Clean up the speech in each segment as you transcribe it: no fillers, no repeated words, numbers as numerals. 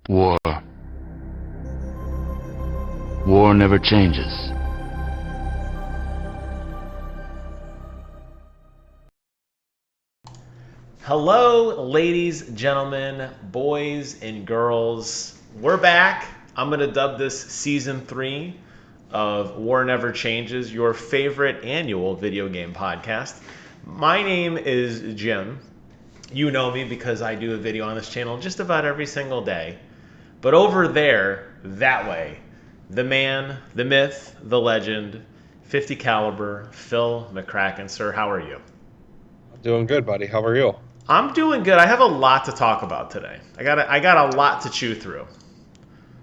War. War never changes. Hello, ladies, gentlemen, boys, and girls. We're back. I'm going to dub this Season 3 of War Never Changes, your favorite annual video game podcast. My name is Jim. You know me because I do a video on this channel just about every single day. But over there, that way, the man, the myth, the legend, 50 caliber, Phil McCracken. Sir, how are you? Doing good, buddy. How are you? I'm doing good. I have a lot to talk about today. I got a lot to chew through.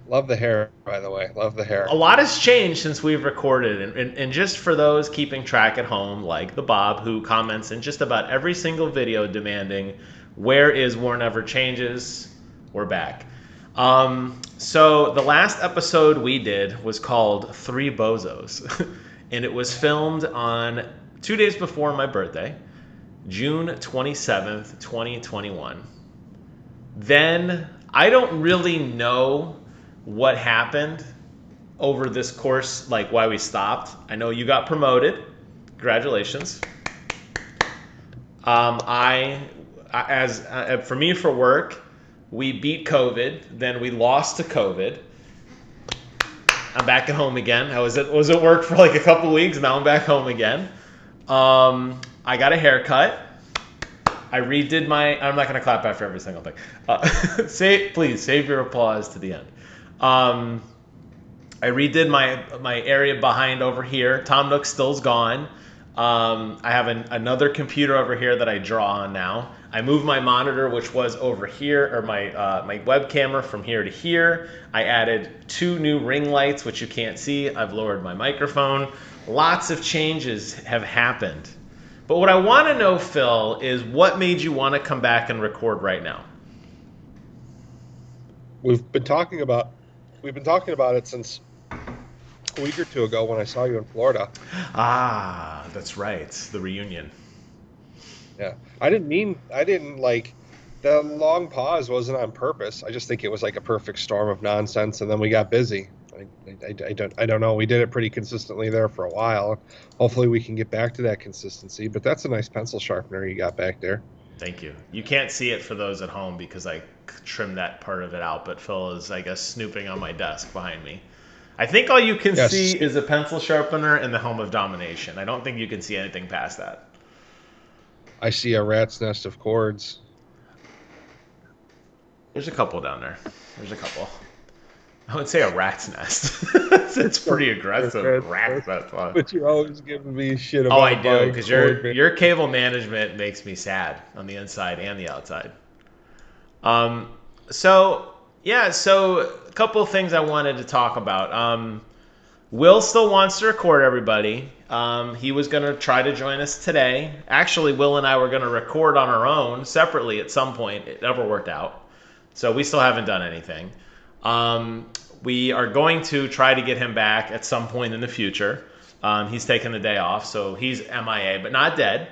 Love the hair, by the way. Love the hair. A lot has changed since we've recorded, and just for those keeping track at home, like the Bob, who comments in just about every single video demanding, where is War Never Changes? We're back. So the last episode we did was called Three Bozos, and it was filmed on 2 days before my birthday. June 27th, 2021. Then I don't really know what happened over this course, like why we stopped. I know you got promoted. Congratulations. For me for work, we beat COVID. Then we lost to COVID. I'm back at home again. I was at work for like a couple weeks. Now I'm back home again. I got a haircut. I redid my. I'm not going to clap after every single thing. Please save your applause to the end. I redid my area behind over here. Tom Nook still's gone. I have another computer over here that I draw on now. I moved my monitor, which was over here, or my web camera from here to here. I added 2 new ring lights, which you can't see. I've lowered my microphone. Lots of changes have happened. But what I want to know, Phil, is what made you want to come back and record right now? We've been talking about it since a week or two ago when I saw you in Florida. Ah, that's right. The reunion. Yeah. I didn't like the long pause wasn't on purpose. I just think it was like a perfect storm of nonsense, and then we got busy. I don't know. We did it pretty consistently there for a while. Hopefully we can get back to that consistency, but that's a nice pencil sharpener you got back there. Thank you. You can't see it for those at home because I trimmed that part of it out, but Phil is, I guess, snooping on my desk behind me. I think all you can see is a pencil sharpener and the Helm of Domination. I don't think you can see anything past that. I see a rat's nest of cords. There's a couple down there. There's a couple. I would say a rat's nest. It's pretty aggressive. Rat's nest. But you're always giving me shit about. Oh, I do, because your cable management makes me sad on the inside and the outside. So a couple of things I wanted to talk about. Will still wants to record everybody. He was going to try to join us today. Actually, Will and I were going to record on our own separately at some point. It never worked out. So we still haven't done anything. We are going to try to get him back at some point in the future. He's taken the day off, so he's MIA, but not dead.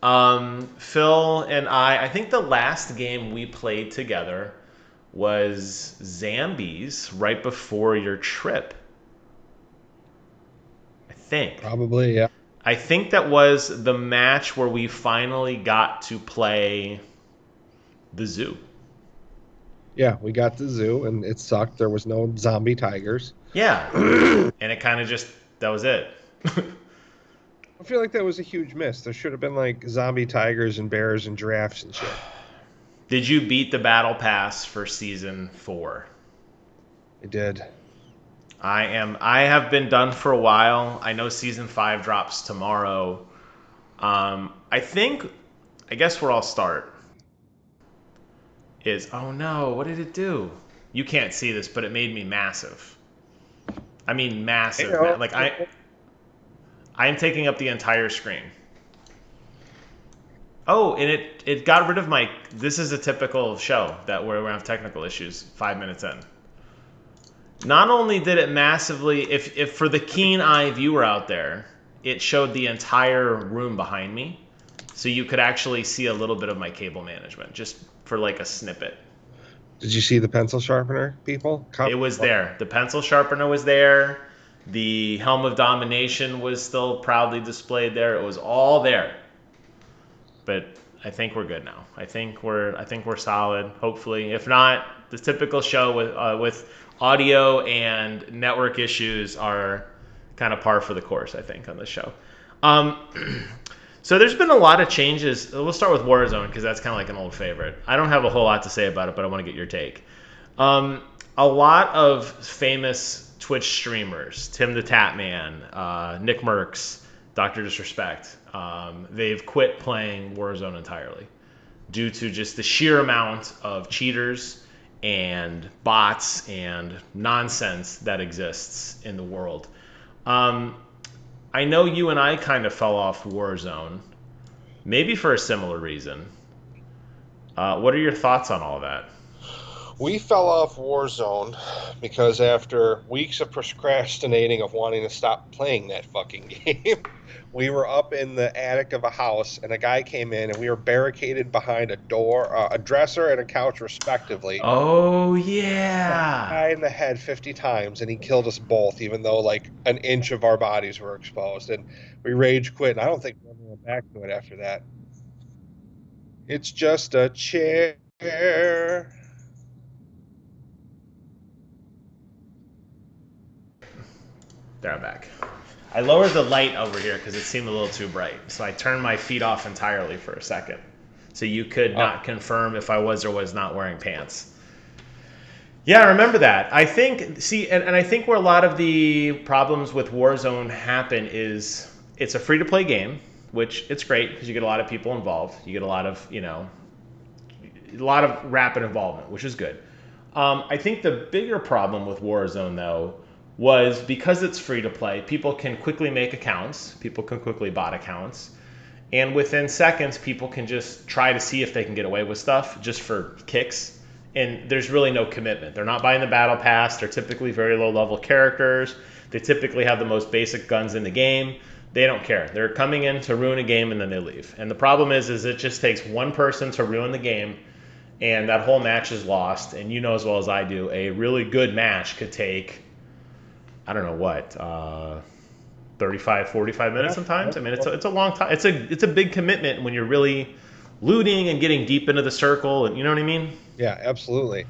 Phil and I think the last game we played together was Zambies right before your trip. I think. Probably, yeah. I think that was the match where we finally got to play the zoo. Yeah, we got the zoo, and it sucked. There was no zombie tigers. Yeah, and it kind of just, that was it. I feel like that was a huge miss. There should have been, like, zombie tigers and bears and giraffes and shit. Did you beat the battle pass for Season 4? I did. I have been done for a while. I know Season 5 drops tomorrow. I guess where I'll start is, oh no, what did it do? You can't see this, but it made me massive. I mean massive. Like I am taking up the entire screen. Oh, and it got rid of my, this is a typical show that where we have technical issues 5 minutes in. Not only did it massively, if for the keen eye viewer out there, it showed the entire room behind me. So you could actually see a little bit of my cable management, just for like a snippet. Did you see the pencil sharpener, people? It was there. The pencil sharpener was there. The helm of domination was still proudly displayed there. It was all there. But I think we're good now. I think we're solid. Hopefully, if not, the typical show with audio and network issues are kind of par for the course. I think on this show. Um, so there's been a lot of changes. We'll start with Warzone because that's kind of like an old favorite. I don't have a whole lot to say about it, but I want to get your take. A lot of famous Twitch streamers, Tim the Tatman, Nick Merckx, Dr. Disrespect, they've quit playing Warzone entirely due to just the sheer amount of cheaters and bots and nonsense that exists in the world. I know you and I kind of fell off Warzone, maybe for a similar reason. What are your thoughts on all that? We fell off Warzone because after weeks of procrastinating of wanting to stop playing that fucking game, we were up in the attic of a house and a guy came in and we were barricaded behind a door, a dresser and a couch respectively. Oh, Shot the yeah. guy in the head 50 times and he killed us both, even though like an inch of our bodies were exposed. And we rage quit. And I don't think we ever went back to it after that. It's just a chair. There, I'm back. I lowered the light over here because it seemed a little too bright. So I turned my feet off entirely for a second. So you could not confirm if I was or was not wearing pants. Yeah, I remember that. I think, and I think where a lot of the problems with Warzone happen is it's a free-to-play game, which it's great because you get a lot of people involved. You get a lot of, a lot of rapid involvement, which is good. I think the bigger problem with Warzone, though, was because it's free to play, people can quickly make accounts, people can quickly bot accounts, and within seconds, people can just try to see if they can get away with stuff just for kicks, and there's really no commitment. They're not buying the battle pass, they're typically very low-level characters, they typically have the most basic guns in the game, they don't care. They're coming in to ruin a game and then they leave. And the problem is it just takes one person to ruin the game, and that whole match is lost, and you know as well as I do, a really good match could take I don't know what, 35, 45 minutes sometimes. I mean, it's a long time. It's a big commitment when you're really looting and getting deep into the circle, and you know what I mean? Yeah, absolutely.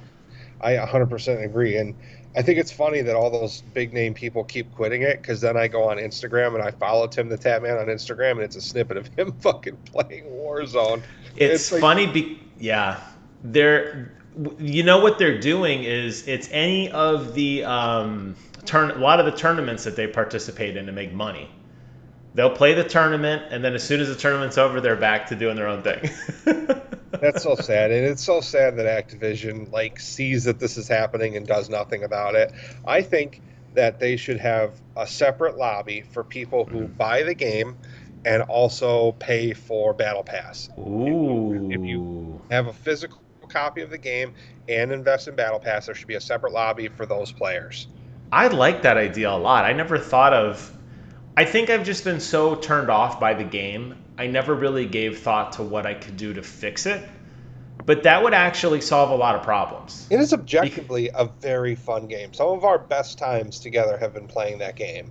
I 100% agree. And I think it's funny that all those big name people keep quitting it because then I go on Instagram and I follow Tim the Tatman on Instagram and it's a snippet of him fucking playing Warzone. It's like, funny, yeah. You know what they're doing is it's any of the a lot of the tournaments that they participate in to make money. They'll play the tournament, and then as soon as the tournament's over, they're back to doing their own thing. that's so sad, and it's so sad that Activision like sees that this is happening and does nothing about it. I think that they should have a separate lobby for people who buy the game and also pay for Battle Pass. Ooh. If you have a physical copy of the game and invest in Battle Pass, there should be a separate lobby for those players. I like that idea a lot. I never thought of. I think I've just been so turned off by the game. I never really gave thought to what I could do to fix it. But that would actually solve a lot of problems. It is objectively a very fun game. Some of our best times together have been playing that game.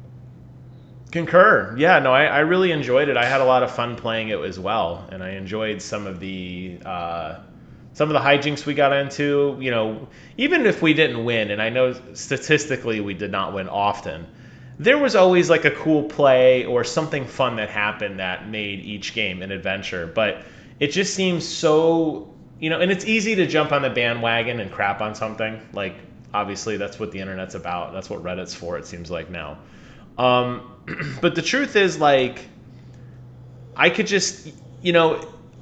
Concur. Yeah, no, I really enjoyed it. I had a lot of fun playing it as well, and I enjoyed some of the hijinks we got into. You know, even if we didn't win, and I know statistically we did not win often, there was always like a cool play or something fun that happened that made each game an adventure. But it just seems so, and it's easy to jump on the bandwagon and crap on something. Like, obviously, that's what the internet's about. That's what Reddit's for, it seems like now. But the truth is, like, I could just,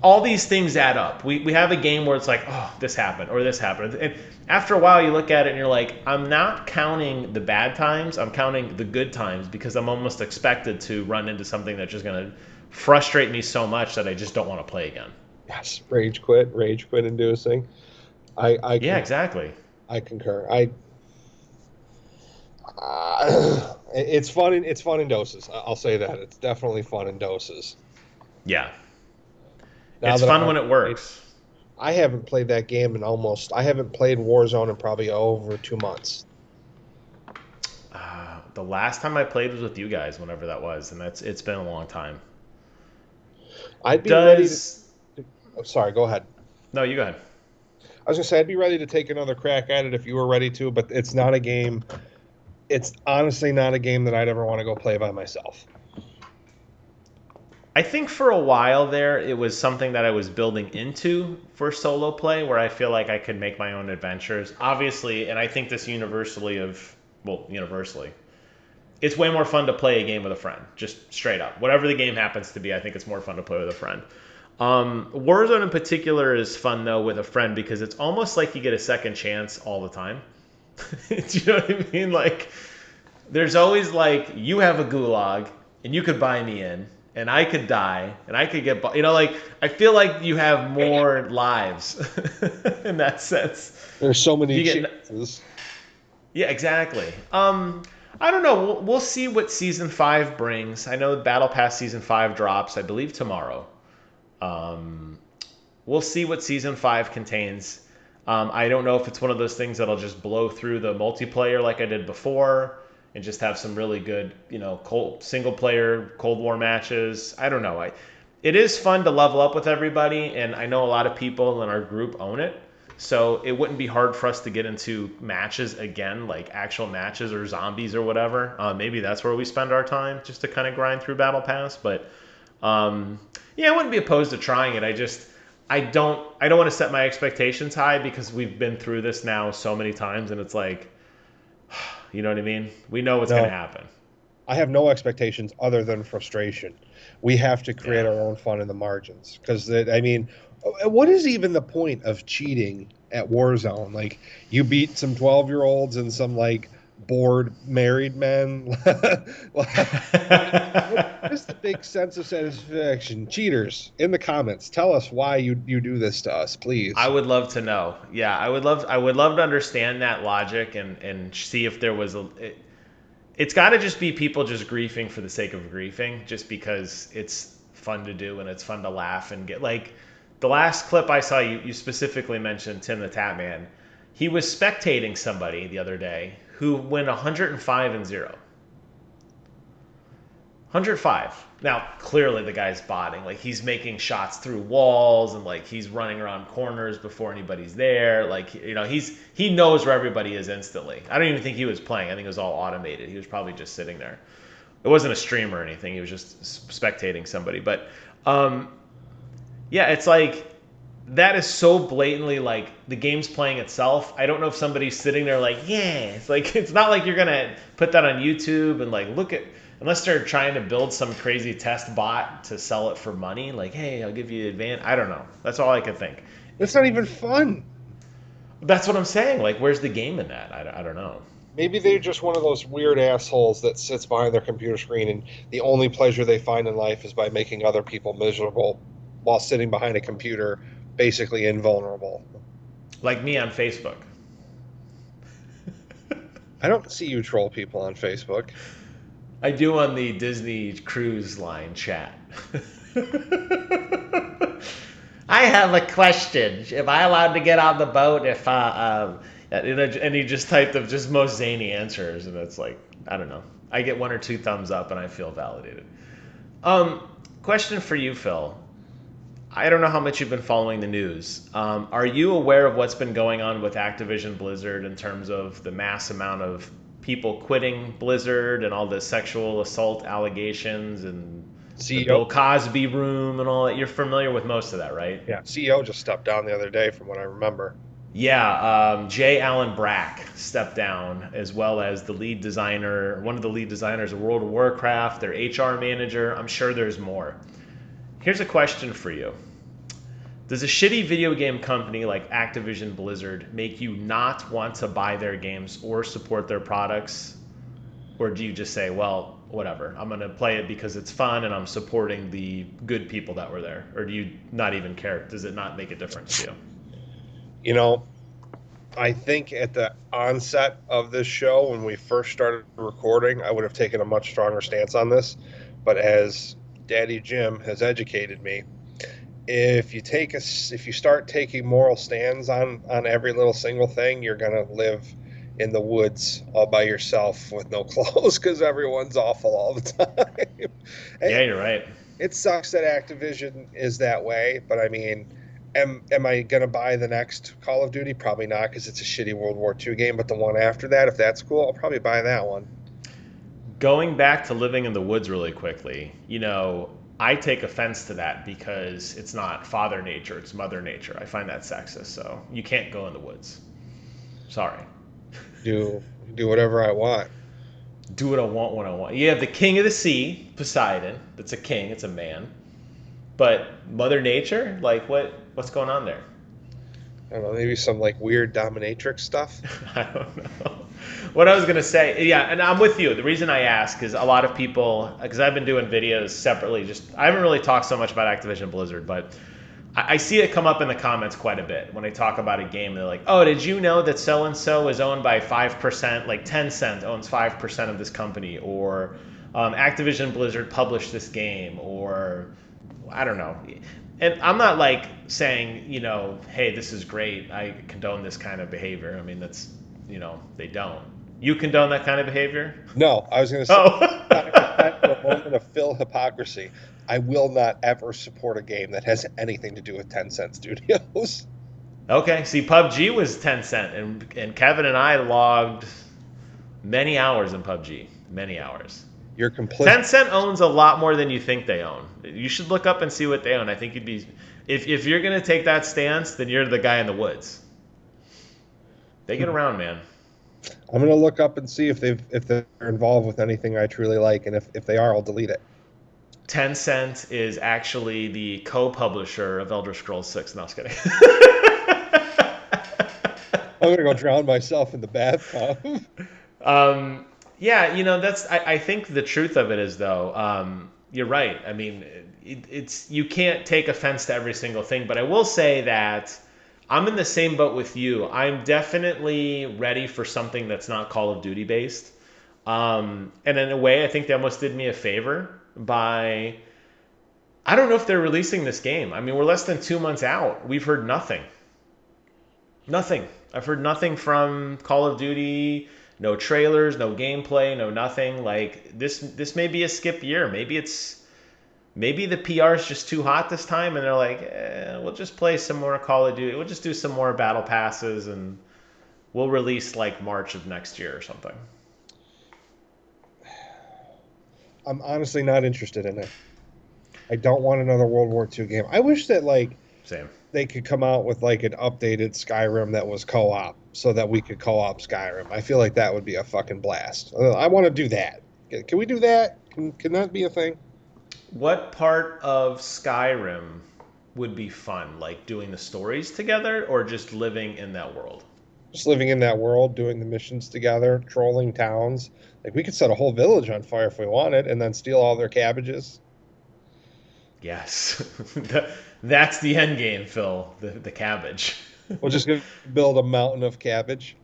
all these things add up. We have a game where it's like, oh, this happened or this happened. And after a while, you look at it and you're like, I'm not counting the bad times. I'm counting the good times because I'm almost expected to run into something that's just going to frustrate me so much that I just don't want to play again. Yes, rage quit inducing. Yeah, exactly. I concur. It's fun. It's fun in doses. I'll say that. It's definitely fun in doses. Yeah. It's fun when it works. I haven't played that game I haven't played Warzone in probably over 2 months. The last time I played was with you guys, whenever that was, and it's been a long time. I'd be ready to. Does Oh, sorry, go ahead. No, you go ahead. I was gonna say I'd be ready to take another crack at it if you were ready to, but it's not a game. It's honestly not a game that I'd ever want to go play by myself. I think for a while there, it was something that I was building into for solo play, where I feel like I could make my own adventures. Obviously, and I think this universally, it's way more fun to play a game with a friend, just straight up. Whatever the game happens to be, I think it's more fun to play with a friend. Warzone in particular is fun though with a friend because it's almost like you get a second chance all the time. Do you know what I mean? Like, there's always like, you have a gulag and you could buy me in and I could die and I could get, like, I feel like you have more lives in that sense. There's so many chances. Yeah, exactly. I don't know. We'll see what season 5 brings. I know Battle Pass season 5 drops, I believe, tomorrow. We'll see what season 5 contains. I don't know if it's one of those things that'll just blow through the multiplayer like I did before and just have some really good, single player Cold War matches. I don't know. It is fun to level up with everybody, and I know a lot of people in our group own it. So it wouldn't be hard for us to get into matches again, like actual matches or zombies or whatever. Maybe that's where we spend our time, just to kind of grind through Battle Pass. But yeah, I wouldn't be opposed to trying it. I don't want to set my expectations high because we've been through this now so many times, and it's like, you know what I mean? We know what's going to happen. I have no expectations other than frustration. We have to create our own fun in the margins because, what is even the point of cheating at Warzone? Like, you beat some 12-year-olds and some like bored married men. What is the big sense of satisfaction? Cheaters, in the comments, tell us why you do this to us, please. I would love to know. Yeah, I would love to understand that logic and see if there was it's got to just be people just griefing for the sake of griefing, just because it's fun to do and it's fun to laugh and get, like, the last clip I saw, you specifically mentioned Tim the Tap Man. He was spectating somebody the other day who went 105-0. 105. Now, clearly the guy's botting. Like, he's making shots through walls and, like, he's running around corners before anybody's there. Like, he knows where everybody is instantly. I don't even think he was playing. I think it was all automated. He was probably just sitting there. It wasn't a stream or anything. He was just spectating somebody. But, yeah, it's like, that is so blatantly, like, the game's playing itself. I don't know if somebody's sitting there like, yeah. It's like, it's not like you're going to put that on YouTube and, like, look at... Unless they're trying to build some crazy test bot to sell it for money, like, hey, I'll give you advance. I don't know. That's all I can think. It's not even fun. That's what I'm saying. Like, where's the game in that? I don't know. Maybe they're just one of those weird assholes that sits behind their computer screen and the only pleasure they find in life is by making other people miserable while sitting behind a computer, basically invulnerable. Like me on Facebook. I don't see you troll people on Facebook. I do on the Disney Cruise Line chat. I have a question. Am I allowed to get on the boat if and he just typed the just most zany answers, and it's like, I don't know. I get 1 or 2 thumbs up and I feel validated. Question for you, Phil. I don't know how much you've been following the news. Are you aware of what's been going on with Activision Blizzard in terms of the mass amount of people quitting Blizzard and all the sexual assault allegations and the Bill Cosby room and all that? You're familiar with most of that, right? Yeah, CEO just stepped down the other day from what I remember. Yeah, J. Allen Brack stepped down, as well as the lead designer, one of the lead designers of World of Warcraft, their HR manager. I'm sure there's more. Here's a question for you. Does a shitty video game company like Activision Blizzard make you not want to buy their games or support their products? Or do you just say, well, whatever, I'm going to play it because it's fun and I'm supporting the good people that were there? Or do you not even care? Does it not make a difference to you? You know, I think at the onset of this show, when we first started recording, I would have taken a much stronger stance on this. But as Daddy Jim has educated me, if you start taking moral stands on every little single thing, you're gonna live in the woods all by yourself with no clothes because everyone's awful all the time. Yeah, It, you're right. it sucks that Activision is that way, but I mean, am I gonna buy the next Call of Duty? Probably not because it's a shitty World War II game. But the one after that, if that's cool, I'll probably buy that one. Going back to living in the woods really quickly, I take offense to that because it's not Father Nature, it's Mother Nature. I find that sexist, so you can't go in the woods. Sorry. Do whatever I want. Do what I want when I want. You have the king of the sea, Poseidon. That's a king, it's a man. But Mother Nature, like what's going on there? I don't know, maybe some like weird dominatrix stuff. I don't know. What I was going to say, yeah, and I'm with you. The reason I ask is a lot of people, because I've been doing videos separately, I haven't really talked so much about Activision Blizzard, but I see it come up in the comments quite a bit when I talk about a game. They're like, oh, did you know that so-and-so is owned by 5%, like Tencent owns 5% of this company, or Activision Blizzard published this game, or I don't know. And I'm not like saying, hey, this is great. I condone this kind of behavior. I mean, that's, they don't. You condone that kind of behavior? No, I was going to say, Oh. for a moment of Phil hypocrisy, I will not ever support a game that has anything to do with Tencent Studios. Okay, see, PUBG was Tencent, and Kevin and I logged many hours in PUBG. Many hours. You're complicit. Tencent owns a lot more than you think they own. You should look up and see what they own. I think you'd be, if you're going to take that stance, then you're the guy in the woods. They get around, man. I'm going to look up and see if they're involved with anything I truly like, and if they are, I'll delete it. Tencent is actually the co-publisher of Elder Scrolls 6. No, I was kidding. I'm going to go drown myself in the bathtub. Yeah, that's. I think the truth of it is, though, you're right. I mean, it's you can't take offense to every single thing, but I will say that I'm in the same boat with you. I'm definitely ready for something that's not Call of Duty based. And in a way, I think they almost did me a favor by. I don't know if they're releasing this game. I mean, we're less than 2 months out. We've heard nothing. Nothing. I've heard nothing from Call of Duty. No trailers, no gameplay, no nothing. Like this may be a skip year. Maybe the PR is just too hot this time, and they're like, we'll just play some more Call of Duty. We'll just do some more battle passes, and we'll release like March of next year or something. I'm honestly not interested in it. I don't want another World War II game. I wish that Same. they could come out with like an updated Skyrim that was co-op so that we could co-op Skyrim. I feel like that would be a fucking blast. I want to do that. Can we do that? Can that be a thing? What part of Skyrim would be fun? Like doing the stories together or just living in that world? Just living in that world, doing the missions together, trolling towns. Like we could set a whole village on fire if we wanted and then steal all their cabbages. Yes. That's the end game, Phil. The cabbage. We'll just build a mountain of cabbage.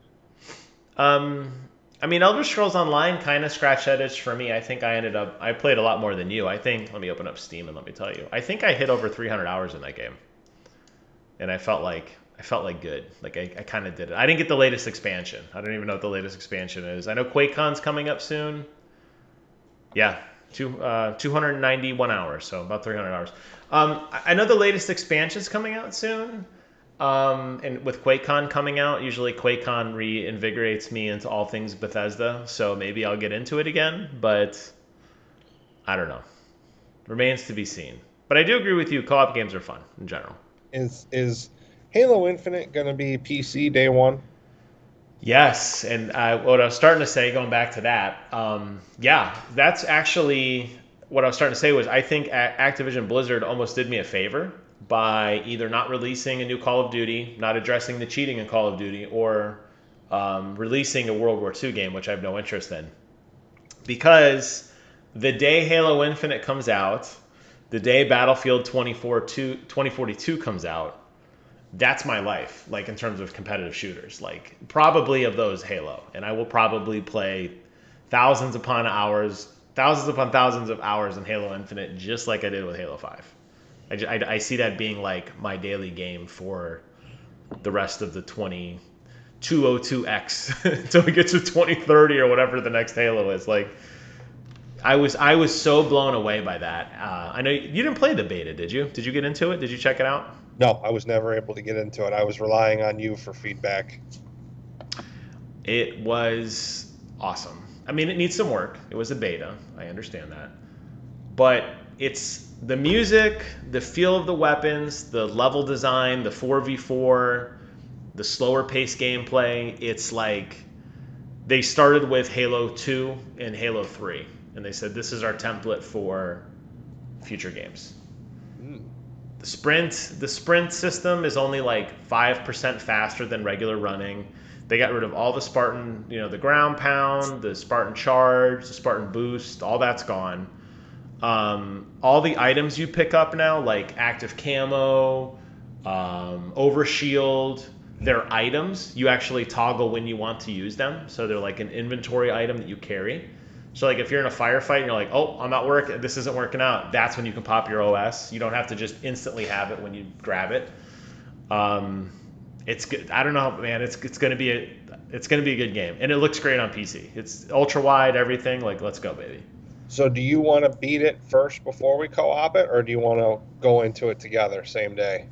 I mean, Elder Scrolls Online kind of scratched that itch for me. I think I played a lot more than you. Let me open up Steam and let me tell you. I think I hit over 300 hours in that game. And I felt like good. Like I kind of did it. I didn't get the latest expansion. I don't even know what the latest expansion is. I know QuakeCon's coming up soon. Yeah, 291 hours, so about 300 hours. I know the latest expansion's coming out soon. And with QuakeCon coming out, usually QuakeCon reinvigorates me into all things Bethesda, so maybe I'll get into it again, but I don't know. Remains to be seen. But I do agree with you, co-op games are fun in general. Is Halo Infinite going to be PC day one? Yes, and what I was starting to say, going back to that, yeah, that's actually what I was starting to say was I think Activision Blizzard almost did me a favor by either not releasing a new Call of Duty, not addressing the cheating in Call of Duty, or releasing a World War II game, which I have no interest in. Because the day Halo Infinite comes out, the day Battlefield 2042 comes out, that's my life, like in terms of competitive shooters. Like probably of those Halo. And I will probably play thousands upon thousands of hours in Halo Infinite, just like I did with Halo 5. I see that being like my daily game for the rest of the 202X until we get to 2030 or whatever the next Halo is. Like, I was so blown away by that. I know you didn't play the beta, did you? Did you get into it? Did you check it out? No, I was never able to get into it. I was relying on you for feedback. It was awesome. I mean, it needs some work. It was a beta. I understand that. But it's the music, the feel of the weapons, the level design, the 4v4, the slower pace gameplay. It's like they started with Halo 2 and Halo 3, and they said this is our template for future games. The sprint system is only like 5% faster than regular running. They got rid of all the Spartan, the ground pound, the Spartan charge, the Spartan boost, all that's gone. All the items you pick up now, like active camo, overshield, they're items. You actually toggle when you want to use them. So they're like an inventory item that you carry. So like if you're in a firefight and you're like, oh, I'm not working, this isn't working out, that's when you can pop your OS. You don't have to just instantly have it when you grab it. It's good. I don't know, man. It's gonna be a good game, and it looks great on PC. It's ultra wide, everything. Like, let's go, baby. So do you want to beat it first before we co-op it, or do you want to go into it together same day?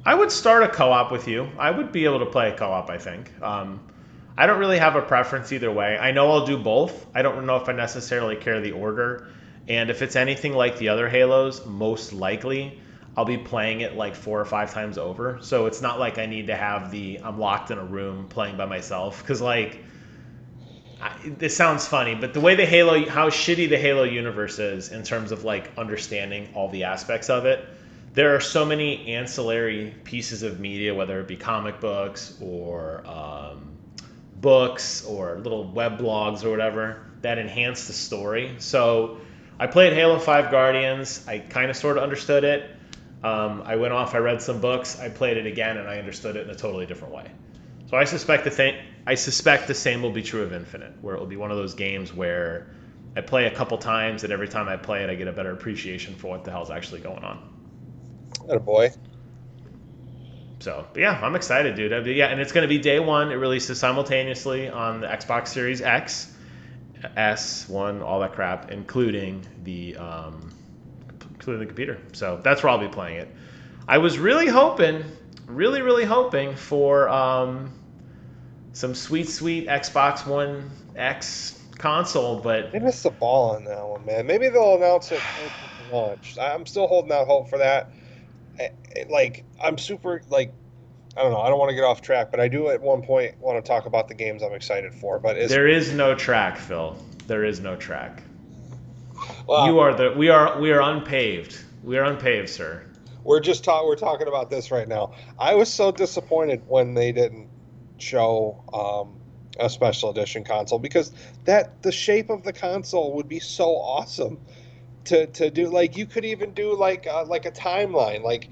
I would start a co-op with you. I would be able to play a co-op, I think. I don't really have a preference either way. I know I'll do both. I don't know if I necessarily care the order. And if it's anything like the other Halos, most likely I'll be playing it like 4 or 5 times over. So it's not like I need to have I'm locked in a room playing by myself. Because like, this sounds funny, but the way how shitty the Halo universe is in terms of like understanding all the aspects of it, there are so many ancillary pieces of media, whether it be comic books or books or little web blogs or whatever, that enhance the story. So I played Halo 5 Guardians. I kind of sort of understood it. I went off, I read some books, I played it again, and I understood it in a totally different way. So I suspect the same will be true of Infinite, where it will be one of those games where I play a couple times, and every time I play it, I get a better appreciation for what the hell's actually going on. Attaboy. So, but yeah, I'm excited, dude. Yeah, and it's going to be day one. It releases simultaneously on the Xbox Series X, S1, all that crap, including the computer. So that's where I'll be playing it. I was really hoping for some sweet Xbox One X console, but They missed the ball on that one, man. Maybe they'll announce it at launch. I'm still holding out hope for that. I'm super, I don't know. I don't want to get off track, but I do at one point want to talk about the games I'm excited for. But there is no track, Phil. There is no track. Well, we are unpaved. We are unpaved, sir. We're talking about this right now. I was so disappointed when they didn't show a special edition console, because the shape of the console would be so awesome to do. Like, you could even do like a timeline, like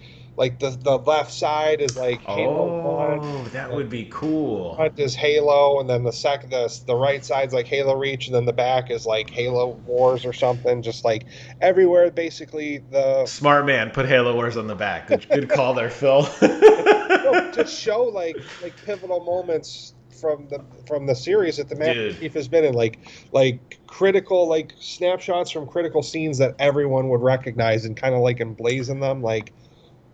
the left side is like Halo 1. Oh, that would be cool. Front is Halo, and then the right side's like Halo Reach, and then the back is like Halo Wars or something. Just like everywhere, basically. The smart man put Halo Wars on the back. Good call there, Phil. Just show like pivotal moments from the series that the Master Chief has been in, like critical, like snapshots from critical scenes that everyone would recognize, and kind of like emblazon them, like.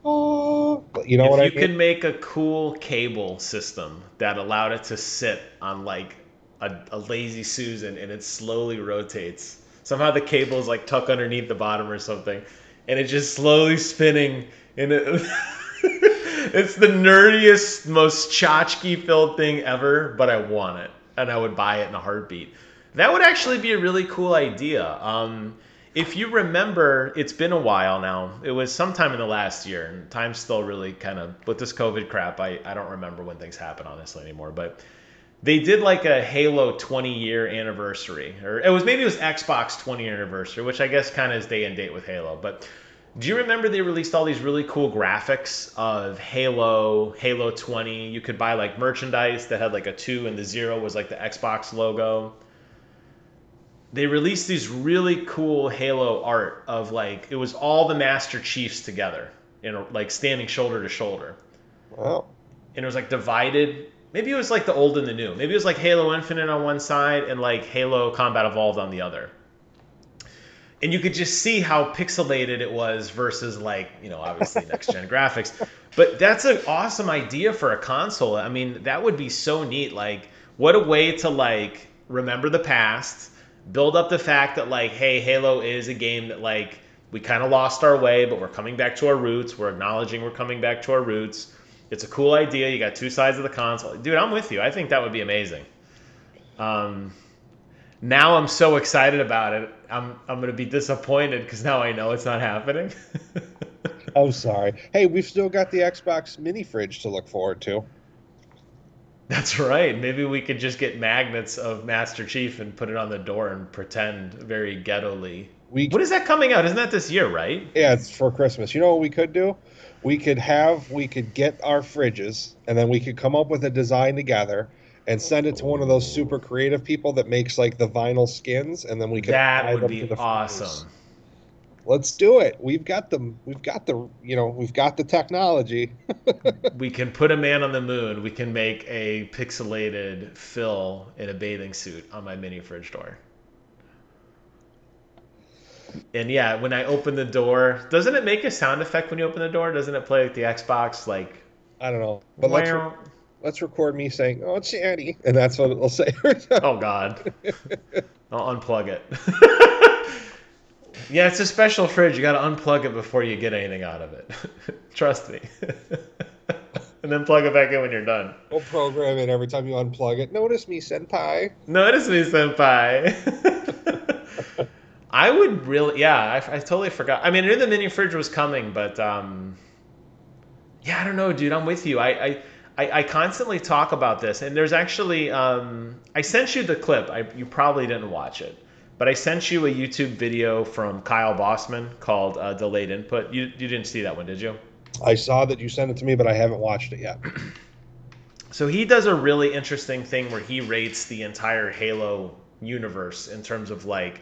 Oh, you know what I mean? If you could make a cool cable system that allowed it to sit on like a lazy Susan, and it slowly rotates. Somehow the cable is like tucked underneath the bottom or something, and it's just slowly spinning. And it's the nerdiest, most tchotchke-filled thing ever, but I want it, and I would buy it in a heartbeat. That would actually be a really cool idea. If you remember, it's been a while now. It was sometime in the last year, and time's still really kind of, with this COVID crap, I don't remember when things happen, honestly, anymore. But they did like a Halo 20-year anniversary, or it was Xbox 20-year anniversary, which I guess kind of is day and date with Halo. But do you remember they released all these really cool graphics of Halo 20? You could buy like merchandise that had like a 2, and the 0 was like the Xbox logo. they released these really cool Halo art of like it was all the Master Chiefs together, like standing shoulder to shoulder. Wow. And it was like divided. Maybe it was like the old and the new. Maybe it was like Halo Infinite on one side and like Halo Combat Evolved on the other. And you could just see how pixelated it was versus like, obviously next gen graphics. But that's an awesome idea for a console. I mean, that would be so neat. Like, what a way to like remember the past, build up the fact that like, hey, Halo is a game that like we kind of lost our way, but we're coming back to our roots. We're acknowledging we're coming back to our roots. It's a cool idea. You got two sides of the console. Dude, I'm with you. I think that would be amazing. Now I'm so excited about it. I'm going to be disappointed because now I know it's not happening. I'm sorry. Hey, we've still got the Xbox mini fridge to look forward to. That's right. Maybe we could just get magnets of Master Chief and put it on the door and pretend very ghetto-ly. What is that coming out? Isn't that this year, right? Yeah, it's for Christmas. You know what we could do? We could get our fridges, and then we could come up with a design together and send it to one of those super creative people that makes like the vinyl skins, and then we could That apply would them be to the awesome. fridges. Let's do it. We've got the technology. We can put a man on the moon. We can make a pixelated Phil in a bathing suit on my mini fridge door. And yeah, when I open the door, doesn't it make a sound effect when you open the door? Doesn't it play like the Xbox like? I don't know, but Wow. let's record me saying, "Oh, it's Annie," and that's what it'll say. Oh God, I'll unplug it. Yeah, it's a special fridge. You got to unplug it before you get anything out of it. Trust me. And then plug it back in when you're done. We'll program it every time you unplug it. Notice me, senpai. Notice me, senpai. I would really, yeah, I totally forgot. I mean, I knew the mini fridge was coming, but yeah, I don't know, dude. I'm with you. I constantly talk about this, and there's actually, I sent you the clip. You probably didn't watch it, but I sent you a YouTube video from Kyle Bossman called Delayed Input. You didn't see that one, did you? I saw that you sent it to me, but I haven't watched it yet. So he does a really interesting thing where he rates the entire Halo universe in terms of like,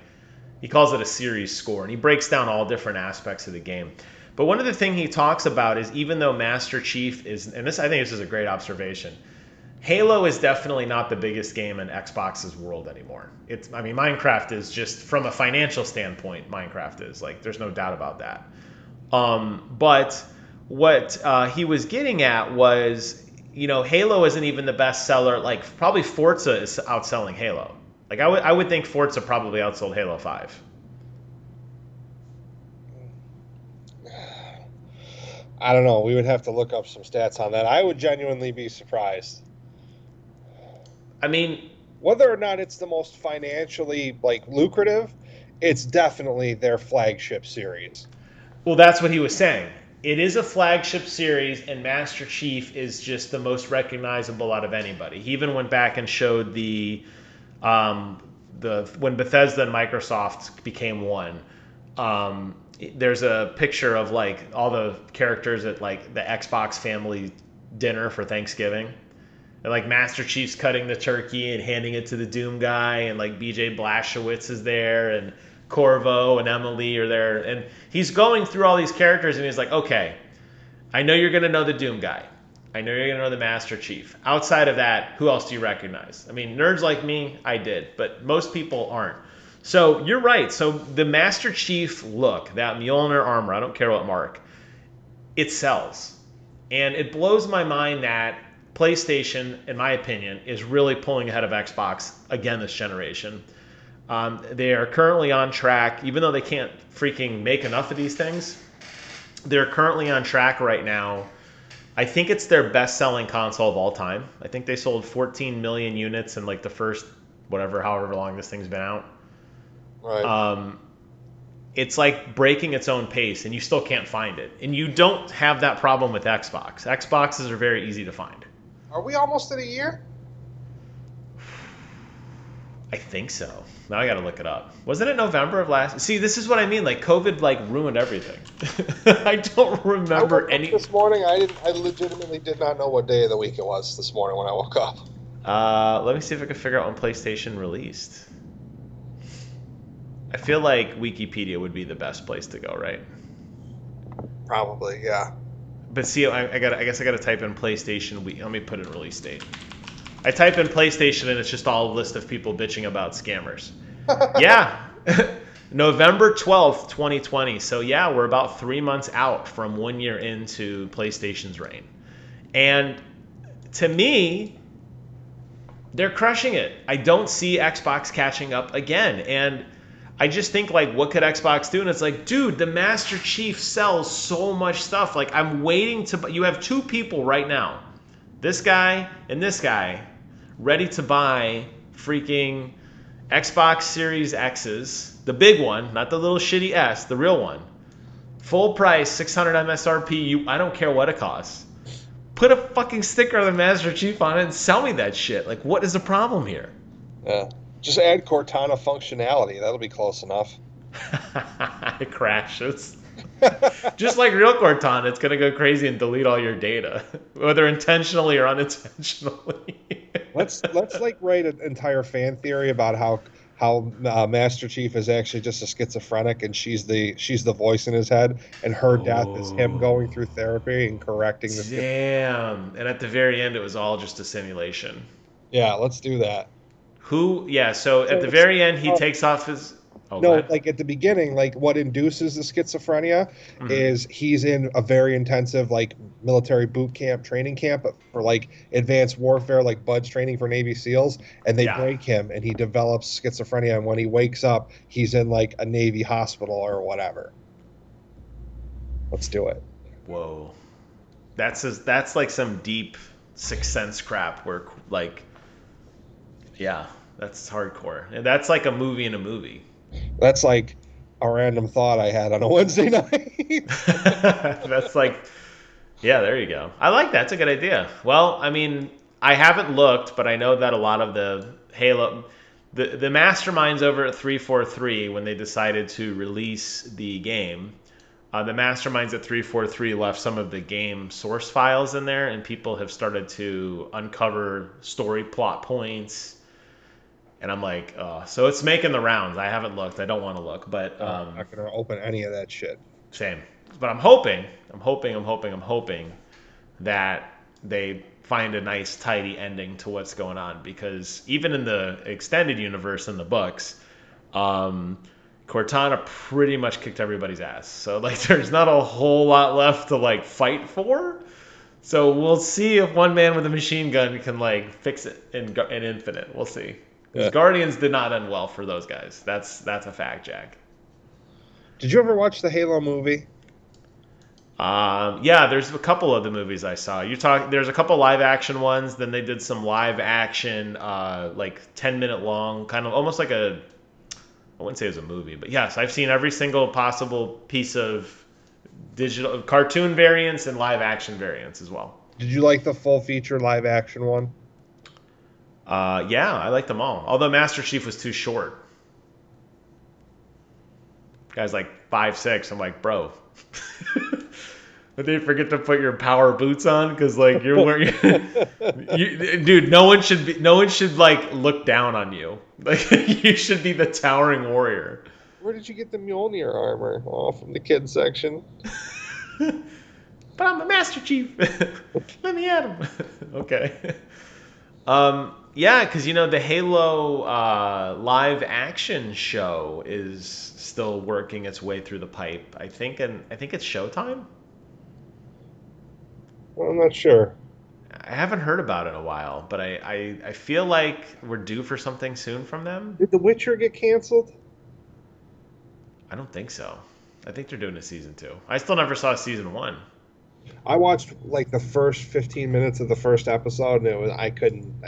he calls it a series score, and he breaks down all different aspects of the game. But one of the things he talks about is even though Master Chief is, and I think this is a great observation, Halo is definitely not the biggest game in Xbox's world anymore. I mean, Minecraft is just, from a financial standpoint, Minecraft is. Like, there's no doubt about that. But what he was getting at was, Halo isn't even the best seller. Like, probably Forza is outselling Halo. Like, I would think Forza probably outsold Halo 5. I don't know. We would have to look up some stats on that. I would genuinely be surprised. I mean, whether or not it's the most financially lucrative, it's definitely their flagship series. Well, that's what he was saying. It is a flagship series, and Master Chief is just the most recognizable out of anybody. He even went back and showed the when Bethesda and Microsoft became one. There's a picture of like all the characters at like the Xbox family dinner for Thanksgiving. And like Master Chief's cutting the turkey and handing it to the Doom guy, and like BJ Blazkowicz is there, and Corvo and Emily are there, and he's going through all these characters, and he's like, okay, I know you're gonna know the Doom guy, I know you're gonna know the Master Chief. Outside of that, who else do you recognize? I mean, nerds like me, I did, but most people aren't. So you're right. So the Master Chief look, that Mjolnir armor, I don't care what mark, it sells, and it blows my mind that PlayStation, in my opinion, is really pulling ahead of Xbox again this generation. They are currently on track, even though they can't freaking make enough of these things. They're currently on track right now. I think it's their best-selling console of all time. I think they sold 14 million units in like the first however long this thing's been out. Right. It's like breaking its own pace, and you still can't find it. And you don't have that problem with Xbox. Xboxes are very easy to find. Are we almost at a year? I think so. Now I got to look it up. Wasn't it November of last? See, this is what I mean. Like COVID, ruined everything. I don't remember any. This morning, I legitimately did not know what day of the week it was this morning when I woke up. Let me see if I can figure out when PlayStation released. I feel like Wikipedia would be the best place to go, right? Probably, yeah. But see, I guess I gotta type in PlayStation Week. Let me put in release date. I type in PlayStation and it's just all a list of people bitching about scammers. Yeah. November 12th, 2020. So yeah, we're about 3 months out from 1 year into PlayStation's reign. And to me, they're crushing it. I don't see Xbox catching up again. And I just think, like, what could Xbox do? And it's like, dude, the Master Chief sells so much stuff. Like, I'm waiting to... You have two people right now, this guy and this guy, ready to buy freaking Xbox Series X's, the big one, not the little shitty S, the real one. Full price, 600 MSRP. I don't care what it costs. Put a fucking sticker of the Master Chief on it and sell me that shit. Like, what is the problem here? Yeah. Just add Cortana functionality. That'll be close enough. It crashes. Just like real Cortana, it's going to go crazy and delete all your data, whether intentionally or unintentionally. Let's like write an entire fan theory about how Master Chief is actually just a schizophrenic and she's the voice in his head, and her death is him going through therapy and correcting the. Damn. And at the very end, it was all just a simulation. Yeah, let's do that. So at the very end, he takes off his... Oh, no, like at the beginning, like what induces the schizophrenia is he's in a very intensive like military boot camp, training camp for like advanced warfare, like BUDS training for Navy SEALs, and they break him and he develops schizophrenia, and when he wakes up, he's in like a Navy hospital or whatever. Let's do it. Whoa. That's like some deep Sixth Sense crap where, like, yeah, that's hardcore. And that's like a movie in a movie. That's like a random thought I had on a Wednesday night. That's like, yeah, there you go. I like that. It's a good idea. Well, I mean, I haven't looked, but I know that a lot of the Halo, the masterminds over at 343, when they decided to release the game, the masterminds at 343 left some of the game source files in there, and people have started to uncover story plot points. And I'm like, so it's making the rounds. I haven't looked. I don't want to look, but I'm not gonna open any of that shit. Same. But I'm hoping that they find a nice, tidy ending to what's going on, because even in the extended universe in the books, Cortana pretty much kicked everybody's ass. So like, there's not a whole lot left to like fight for. So we'll see if one man with a machine gun can like fix it in Infinite. We'll see. Because Guardians did not end well for those guys. That's a fact, Jack. Did you ever watch the Halo movie? Yeah, there's a couple of the movies I saw. There's a couple live action ones. Then they did some live action, like 10-minute long, kind of almost like I wouldn't say it was a movie, but yes, I've seen every single possible piece of digital cartoon variants and live action variants as well. Did you like the full feature live action one? Yeah, I liked them all. Although Master Chief was too short. Guy's like 5'6". I'm like, bro. But they forget to put your power boots on because like you're wearing. Dude, no one should like look down on you. Like you should be the towering warrior. Where did you get the Mjolnir armor? Oh, from the kids section. But I'm a Master Chief. Let me at him. Okay. Yeah, because the Halo live action show is still working its way through the pipe. I think it's Showtime. Well, I'm not sure. I haven't heard about it in a while, but I feel like we're due for something soon from them. Did The Witcher get canceled? I don't think so. I think they're doing a season 2. I still never saw season 1. I watched like the first 15 minutes of the first episode, and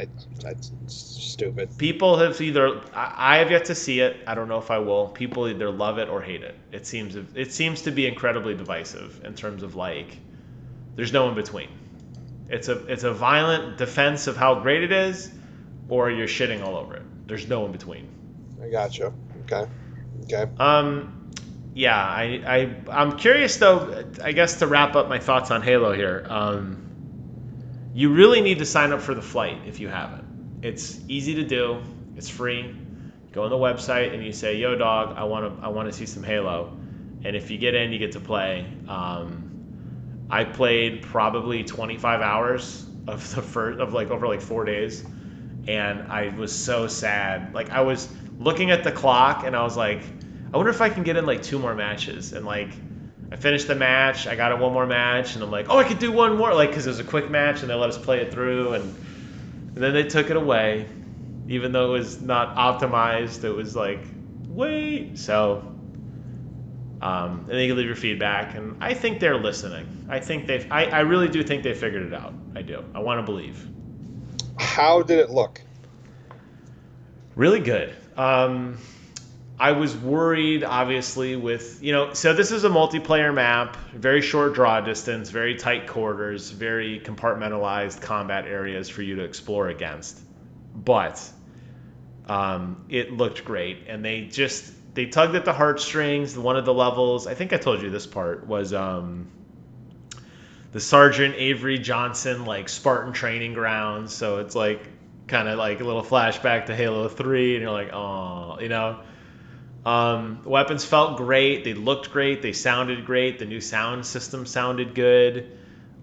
it's stupid. People have I have yet to see it. I don't know if I will. People either love it or hate it. It seems to be incredibly divisive in terms of like, there's no in between. It's a violent defense of how great it is, or you're shitting all over it. There's no in between. I gotcha. Okay. Yeah, I'm curious though. I guess to wrap up my thoughts on Halo here, you really need to sign up for the flight if you haven't. It's easy to do. It's free. Go on the website and you say, "Yo, dog, I want to see some Halo," and if you get in, you get to play. I played probably 25 hours of the first of like over like 4 days, and I was so sad. Like I was looking at the clock and I was like, I wonder if I can get in like 2 more matches. And like I finished the match, I got in one more match, and I'm like, oh, I could do one more, like because it was a quick match and they let us play it through, and then they took it away, even though it was not optimized. It was like, wait, so. And then you can leave your feedback, and I think they're listening. I really do think they figured it out. I do. I want to believe. How did it look? Really good. I was worried, obviously, with, so this is a multiplayer map, very short draw distance, very tight quarters, very compartmentalized combat areas for you to explore against. But it looked great, and they tugged at the heartstrings. One of the levels, I think I told you this part, was the Sergeant Avery Johnson, like, Spartan training grounds. So it's like kind of like a little flashback to Halo 3, and you're like, oh, weapons felt great. They looked great. They sounded great. The new sound system sounded good.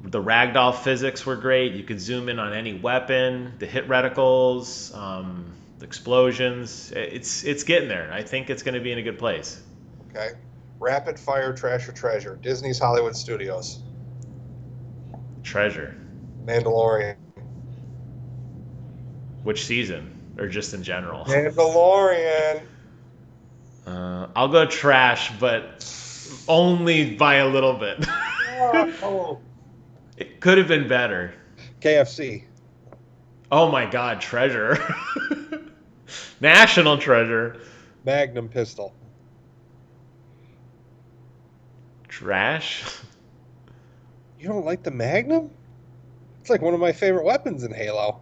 The ragdoll physics were great. You could zoom in on any weapon. The hit reticles, the explosions. It's getting there. I think it's going to be in a good place. Okay. Rapid fire, trash or treasure. Disney's Hollywood Studios. Treasure. Mandalorian. Which season? Or just in general? Mandalorian. I'll go trash, but only by a little bit. Oh. It could have been better. KFC. Oh my God, treasure. National treasure. Magnum pistol. Trash? You don't like the Magnum? It's like one of my favorite weapons in Halo.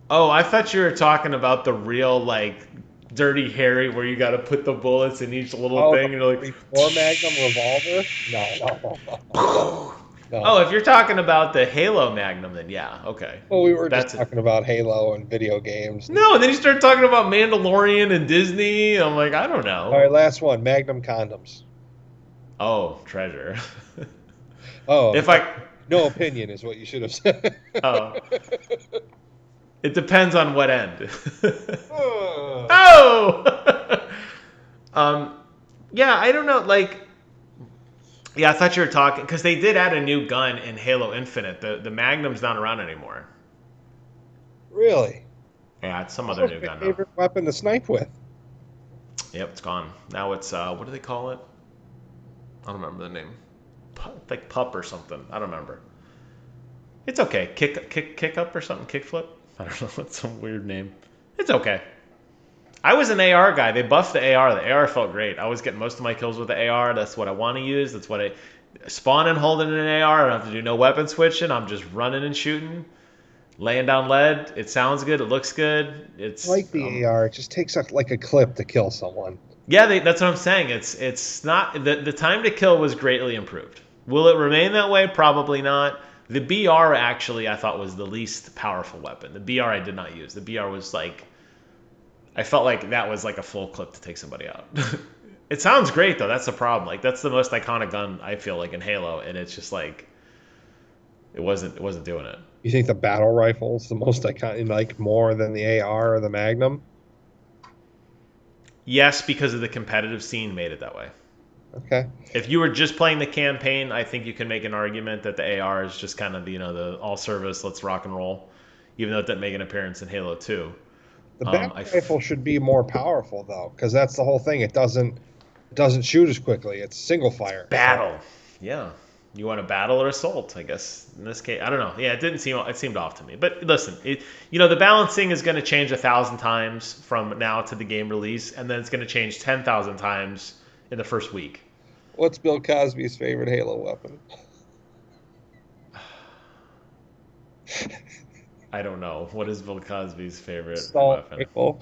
Oh, I thought you were talking about the real, like, Dirty Harry where you got to put the bullets in each little thing. And you're like, or Magnum revolver? No. Oh, if you're talking about the Halo Magnum, then yeah, okay. Well, we were just talking about Halo and video games. No, and then you start talking about Mandalorian and Disney. I'm like, I don't know. All right, last one. Magnum condoms. Oh, treasure. Oh. If I... No opinion is what you should have said. Oh. It depends on what end. Oh! Yeah, I don't know, like... Yeah, I thought you were talking... Because they did add a new gun in Halo Infinite. The Magnum's not around anymore. Really? Yeah, it's some other new gun. My favorite weapon to snipe with. Yep, it's gone. Now it's, what do they call it? I don't remember the name. Like pup or something. I don't remember. It's okay. Kick up or something. Kick flip. I don't know. It's some weird name. It's okay. I was an AR guy. They buffed the AR. The AR felt great. I was getting most of my kills with the AR. That's what I want to use. That's what I spawn and holding an AR. I don't have to do no weapon switching. I'm just running and shooting, laying down lead. It sounds good. It looks good. It's like the AR. It just takes like a clip to kill someone. Yeah, that's what I'm saying. It's not the time to kill was greatly improved. Will it remain that way? Probably not. The BR actually I thought was the least powerful weapon. The BR I did not use. The BR was like, I felt like that was like a full clip to take somebody out. It sounds great though. That's the problem. Like that's the most iconic gun I feel like in Halo, and it's just like it wasn't doing it. You think the battle rifle is the most iconic, like more than the AR or the Magnum? Yes, because of the competitive scene made it that way. Okay. If you were just playing the campaign, I think you can make an argument that the AR is just kind of the all service, let's rock and roll, even though it didn't make an appearance in Halo 2. The battle rifle should be more powerful though, because that's the whole thing. It doesn't shoot as quickly. It's single fire. Battle. Yeah. You want to battle or assault, I guess. In this case, I don't know. Yeah, it seemed off to me. But listen, the balancing is going to change 1,000 times from now to the game release, and then it's going to change 10,000 times in the first week. What's Bill Cosby's favorite Halo weapon? I don't know. What is Bill Cosby's favorite weapon? Rifle.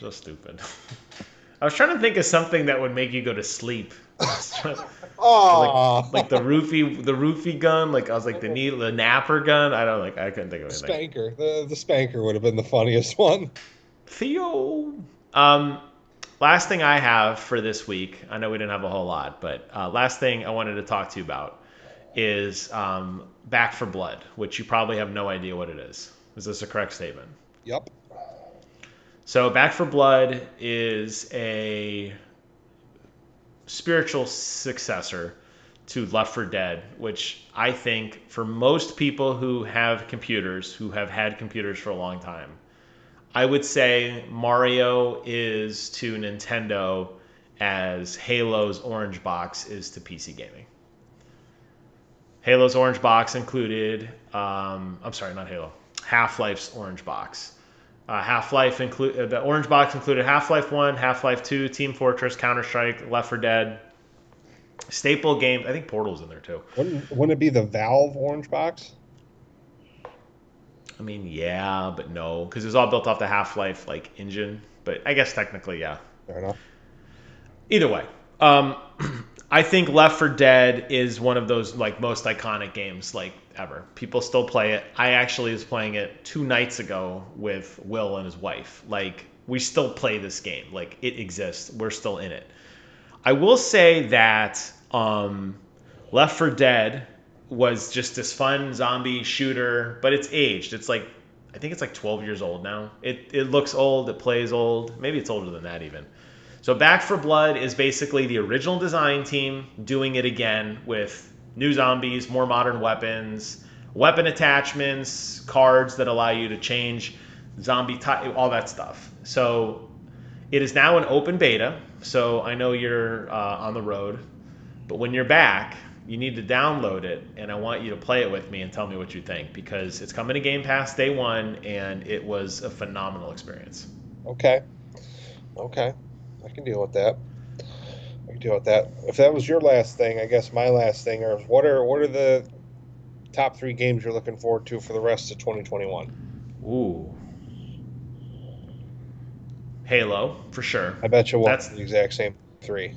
So stupid. I was trying to think of something that would make you go to sleep. Oh, Like the roofie gun. Like I was like the napper gun. I couldn't think of anything. spanker. The spanker would have been the funniest one. Theo. Um, Last thing I have for this week. I know we didn't have a whole lot, but last thing I wanted to talk to you about is Back for Blood, which you probably have no idea what it is. Is this a correct statement? Yep. So Back for Blood is a spiritual successor to Left 4 Dead, which I think for most people who have computers, who have had computers for a long time, I would say Mario is to Nintendo as Halo's Orange Box is to PC gaming. Halo's Orange Box included, I'm sorry, not Halo, Half-Life's Orange Box. The Orange Box included Half-Life 1, Half-Life 2, Team Fortress, Counter-Strike, Left 4 Dead, staple games. I think Portal's in there too. Wouldn't it be the Valve Orange Box? I mean, yeah, but no, because it was all built off the Half-Life engine. But I guess technically, yeah. Fair enough. Either way, I think Left 4 Dead is one of those most iconic games ever. People still play it. I actually was playing it 2 nights ago with Will and his wife. We still play this game. It exists. We're still in it. I will say that Left 4 Dead was just this fun zombie shooter, but it's aged. It's I think it's 12 years old now. It looks old. It plays old. Maybe it's older than that even. So Back 4 Blood is basically the original design team doing it again with new zombies, more modern weapons, weapon attachments, cards that allow you to change zombie type, all that stuff. So it is now an open beta. So I know you're on the road, but when you're back, you need to download it, and I want you to play it with me and tell me what you think, because it's coming to Game Pass day one, and it was a phenomenal experience. Okay. I can deal with that. If that was your last thing, I guess my last thing is what are the top 3 games you're looking forward to for the rest of 2021? Ooh. Halo, for sure. I bet you That's the exact same 3.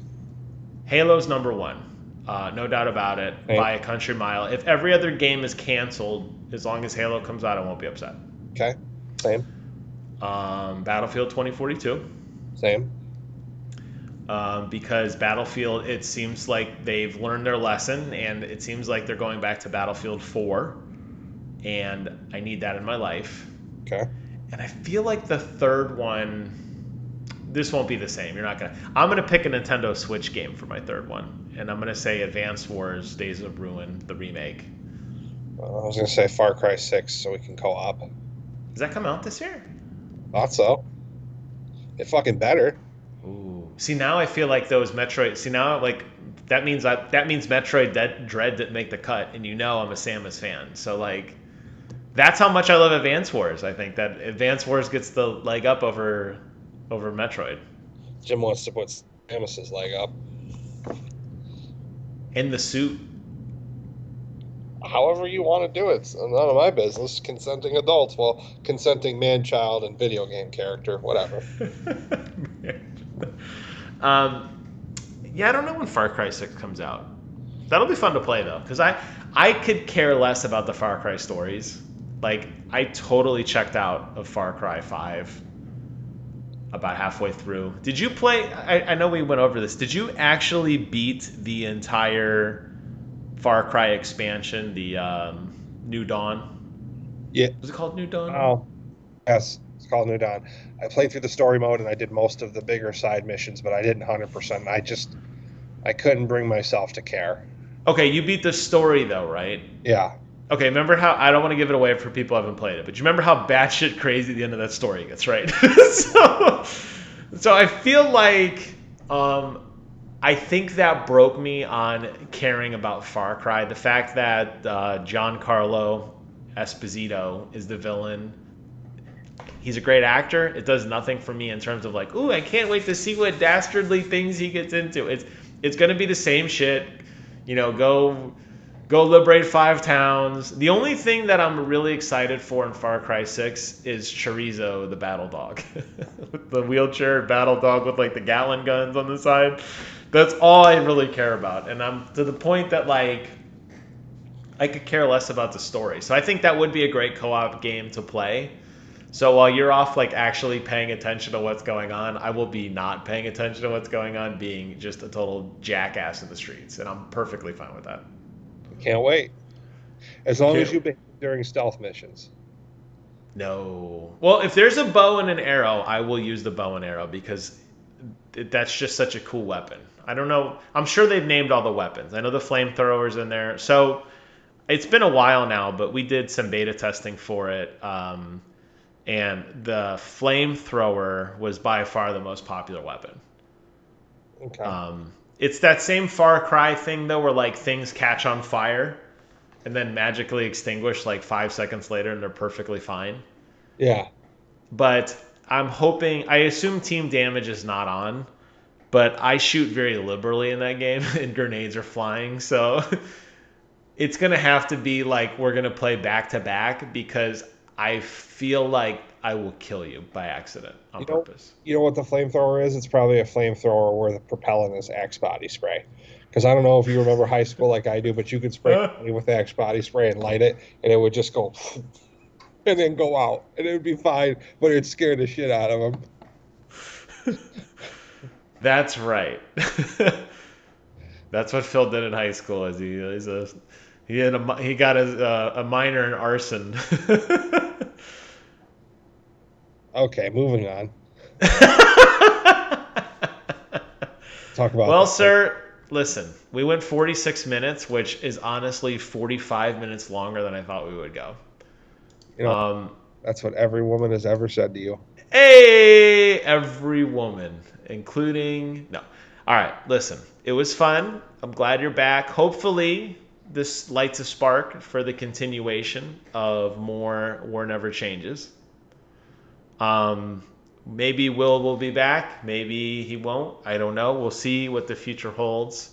Halo's number one. No doubt about it. Hey. By a country mile. If every other game is canceled, as long as Halo comes out, I won't be upset. Okay. Same. Battlefield 2042. Same. Because Battlefield, it seems like they've learned their lesson, and it seems like they're going back to Battlefield 4, and I need that in my life. Okay. And I feel like the third one, this won't be the same. I'm gonna pick a Nintendo Switch game for my third one, and I'm gonna say Advance Wars: Days of Ruin, the remake. I was gonna say Far Cry 6, so we can co-op. Does that come out this year? Thought so. It fucking better. Ooh. See, now I feel like those Metroid. See, now that means Metroid Dread didn't make the cut, and I'm a Samus fan. So that's how much I love Advance Wars. I think that Advance Wars gets the leg up over Metroid. Jim wants to put Samus's leg up. In the suit. However you want to do it. It's none of my business. Consenting adults. Well, consenting man, child, and video game character. Whatever. Yeah, I don't know when Far Cry 6 comes out. That'll be fun to play, though, because I could care less about the Far Cry stories. I totally checked out of Far Cry 5 about halfway through. Did you play... I know we went over this. Did you actually beat the entire Far Cry expansion, the New Dawn? Yeah. Was it called New Dawn? Oh, yes. It's called New Dawn. I played through the story mode, and I did most of the bigger side missions, but I didn't 100%. I couldn't bring myself to care. Okay, you beat the story, though, right? Yeah. Okay, remember how... I don't want to give it away for people who haven't played it, but you remember how batshit crazy the end of that story gets, right? So I feel like... I think that broke me on caring about Far Cry. The fact that Giancarlo Esposito is the villain. He's a great actor. It does nothing for me in terms of ooh, I can't wait to see what dastardly things he gets into. It's going to be the same shit. Go liberate 5 towns. The only thing that I'm really excited for in Far Cry 6 is Chorizo, the battle dog. The wheelchair battle dog with the Gatling guns on the side. That's all I really care about. And I'm to the point that, like, I could care less about the story. So I think that would be a great co-op game to play. So while you're off, like, actually paying attention to what's going on, I will be not paying attention to what's going on, being just a total jackass in the streets. And I'm perfectly fine with that. Can't wait. As long as Can't- you behave during stealth missions. No. Well, if there's a bow and an arrow, I will use the bow and arrow because that's just such a cool weapon. I don't know. I'm sure they've named all the weapons. I know the flamethrower's in there. So it's been a while now, but we did some beta testing for it. And the flamethrower was by far the most popular weapon. Okay. It's that same Far Cry thing, though, where, like, things catch on fire and then magically extinguish, like, 5 seconds later, and they're perfectly fine. Yeah. But I'm hoping, I assume team damage is not on, but I shoot very liberally in that game, and grenades are flying, so it's going to have to be like we're going to play back-to-back because I feel like I will kill you by accident on purpose. You know what the flamethrower is? It's probably a flamethrower where the propellant is Axe body spray. Because I don't know if you remember high school like I do, but you could spray somebody with Axe body spray and light it, and it would just go and then go out, and it would be fine, but it'd scare the shit out of them. That's right. That's what Phil did in high school. He got a minor in arson. Okay, moving on. Talk about Well, that. sir, listen. We went 46 minutes, which is honestly 45 minutes longer than I thought we would go. You know, that's what every woman has ever said to you. Hey, every woman, including no. All right, listen. It was fun. I'm glad you're back. Hopefully, this lights a spark for the continuation of more War Never Changes. Maybe Will be back. Maybe he won't. I don't know. We'll see what the future holds.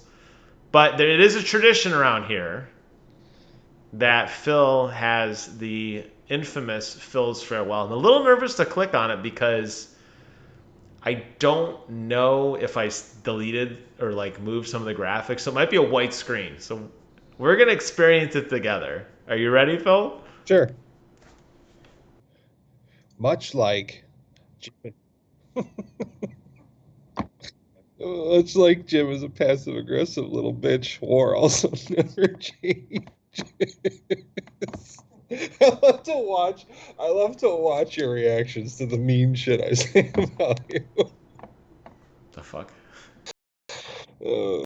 But it is a tradition around here that Phil has the infamous Phil's Farewell. I'm a little nervous to click on it because I don't know if I deleted or, like, moved some of the graphics. So it might be a white screen. So we're going to experience it together. Are you ready, Phil? Sure. Much like Jim. Much like Jim is a passive aggressive little bitch, war also never changes. I love to watch your reactions to the mean shit I say about you. The fuck?